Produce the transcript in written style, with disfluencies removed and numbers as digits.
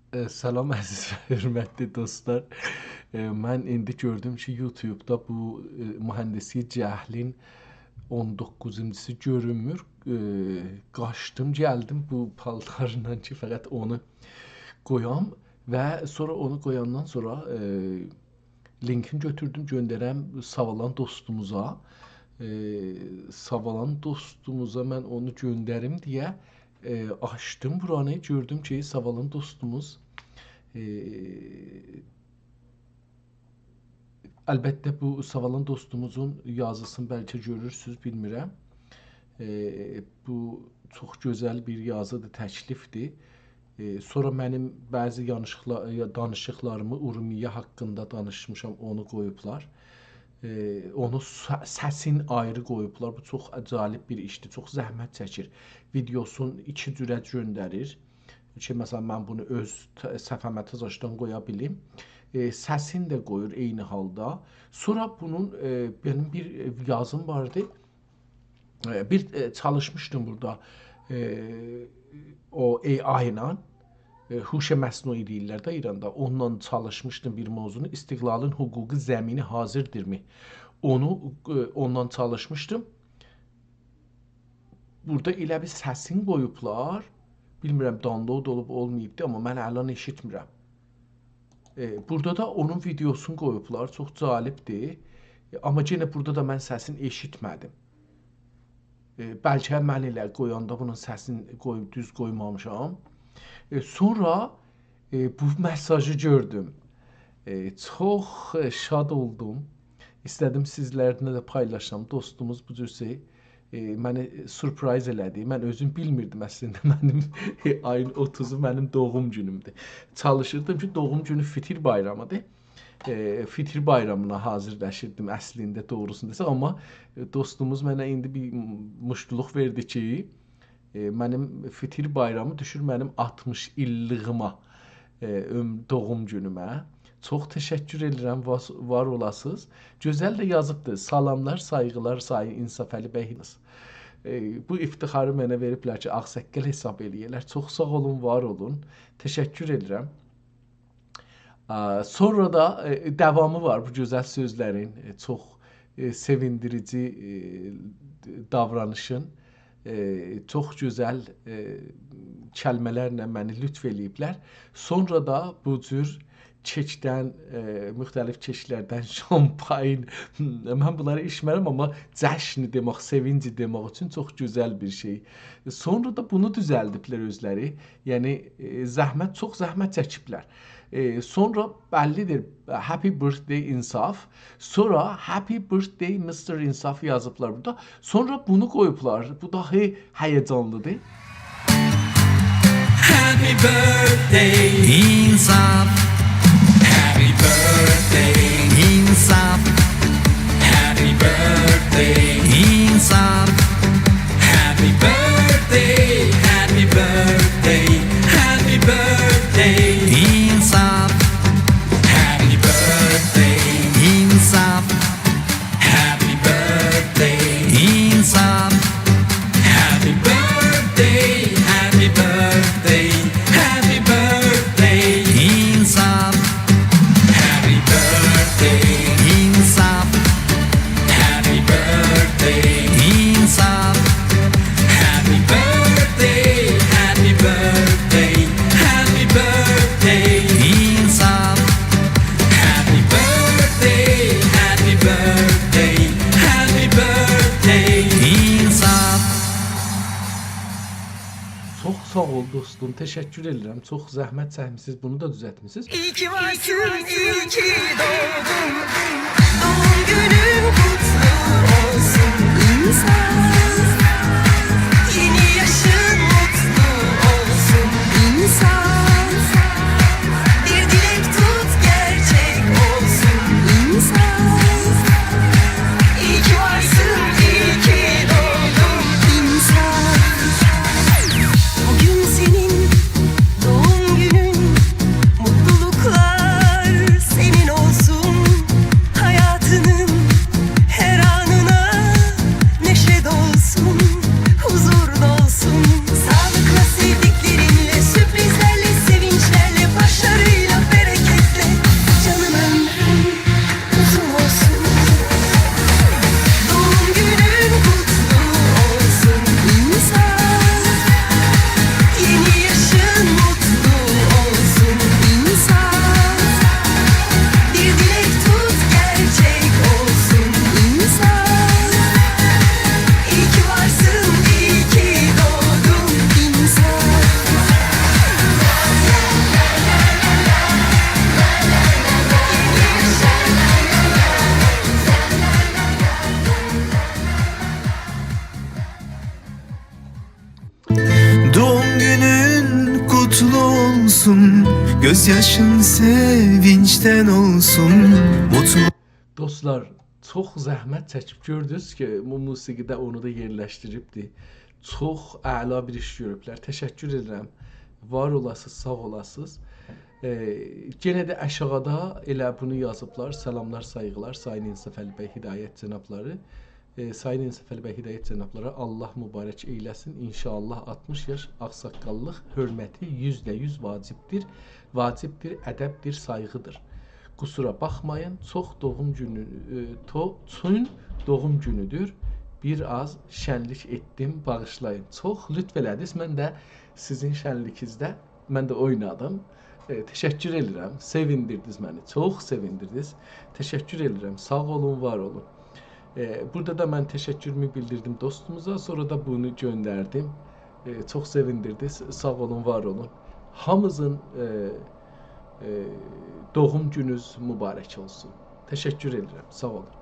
Salam əziz və hörmətli dostlar. Mən indi gördüm ki, YouTube-da bu mühəndisi cəhlin 19-cusu görünmür. Qaçdım, gəldim bu paltarla ki, fəqət onu qoyam və sonra onu qoyandan sonra linkini götürdüm, göndərəm savalan dostumuza. Savalan dostumuza mən onu göndərim deyə açdım buranı, gördüm ki, savalan dostumuz əlbəttə bu savalan dostumuzun yazısını bəlkə görürsünüz, bilmirəm. Bu çox gözəl bir yazıdır, təklifdir. Sonra mənim bəzi danışıqlarımı Urmiya haqqında danışmışam, onu qoyublar. Onu səsin ayrı qoyublar. Bu çox əcalib bir işdir. Çox zəhmət çəkir. Videosunu 2 cürə göndərir. Ki, məsələn, mən bunu öz səhifəmə təzəşdən qoya bilim. Səsini də qoyur eyni halda. Sonra bunun benim bir yazım vardı. Bir çalışmışdım burada o AI ilə. Huşa məsnui deyirlər də İranda. Onunla çalışmışdım bir mövzunu. İstiqlalın hüquqi zəmini hazırdirmi? Ondan çalışmışdım. Burada elə bir səsin qoyublar. Bilmirəm download olub olmayıbdı, amma mən əlan eşitmirəm. Burada da onun videosunu qoyublar. Çox cəlibdir. Amma yenə burada da mən səsini eşitmədim. Bəlkə mən elə qoyanda bunun səsini qoyub düz qoymamışam. Sonra bu mesajı gördüm. Çox şad oldum. İstədim sizlərlə də paylaşam. Dostumuz bu cürsə məni sürpriz elədi. Mən özüm bilmirdim əslində. Mənim ayın 30-u mənim doğum günümdür. Çalışırdım ki, doğum günü Fitir bayramıdır. Fitir bayramına hazırlaşırdım əslində doğrusunu desək, amma dostumuz mənə indi bir muştuluq verdi ki, mənim Fitir bayramı düşür mənim 60 illığıma, doğum günümə. Çox təşəkkür edirəm, var olasınız. Gözəl də yazıbdır. Salamlar, sayğılar, Sayın İnsaf Əli bəyiniz. Bu iftixarı mənə veriblər ki, ağsaqqal hesab eləyirlər. Çox sağ olun, var olun. Təşəkkür edirəm. Sonra da davamı var bu gözəl sözlərin, çox sevindirici davranışın. Çox gözəl kəlmələrlə məni lütf eləyiblər. Sonra da bu cür kekdən, müxtəlif keklərdən şampayn, mən bunları içmərəm, amma cəşni demək, sevinci demək üçün çox gözəl bir şey. Sonra da bunu düzəldiblər özləri, yəni çox zəhmət çəkiblər. Sonra bəllidir, Happy Birthday İnsaf, sonra Happy Birthday Mr. İnsaf yazıblar burada. Sonra bunu qoyublar, bu dahi həyəcanlıdır. Happy birthday İnsaf, Happy birthday İnsaf, Happy birthday İnsaf, Happy birthday, Happy birthday, Happy birthday İnsaf, Happy birthday İnsaf, Happy birthday İnsaf, Happy birthday, Happy birthday, Happy birthday İnsaf, Happy birthday İnsaf, Happy birthday İnsaf, Happy birthday, Happy birthday, Happy birthday İnsaf, Happy birthday, Happy birthday, Happy birthday İnsaf. Çox sağ ol dostum, təşəkkür edirəm. Çox zəhmət çəkmisiniz, bunu da düzəltmisiniz. İyi ki varsın, iyi ki doğdun. Doğum günün kutlu olsun insan. Yeni yaşın mutlu olsun insan. Bir dilek tut gerçek olsun insan. İyi ki varsın, iyi ki doğdun insan. Bugün senin doğum günün, mutluluklar senin olsun. Hayatının her anına neşe olsun, gözyaşın sevinçten olsun. Mutlu Dostlar, çox zəhmət çəkib gördünüz ki, bu musiqidə onu da yerləşdiribdi. Çox əla bir iş görüblər. Təşəkkür edirəm. Var olasınız, sağ olasınız. Yenə də aşağıda elə bunu yazıblar. Salamlar, sayğılar. Sayın İnsaf Əlibəy Hidayət cənabları. Sayın İnsaf Əlibəy Hidayət cənabları Allah mübarək eyləsin. İnşallah 60 yaş ağsaqqallıq hörməti 100% vacibdir. Vacibdir, ədəbdir, sayğıdır. Kusura baxmayın, çox doğum günü, doğum günüdür. Bir az şənlik etdim, bağışlayın. Çox lütf elədiniz. Mən də sizin şənlikinizdə mən də oynadım. Təşəkkür edirəm. Sevindirdiniz məni. Çox sevindirdiniz. Təşəkkür edirəm. Sağ olun, var olun. Burada da mən təşəkkürümü bildirdim dostumuza. Sonra da bunu göndərdim. Çox sevindirdiniz. Sağ olun, var olun. Hamımızın doğum gününüz mübarək olsun. Təşəkkür edirəm. Sağ olun.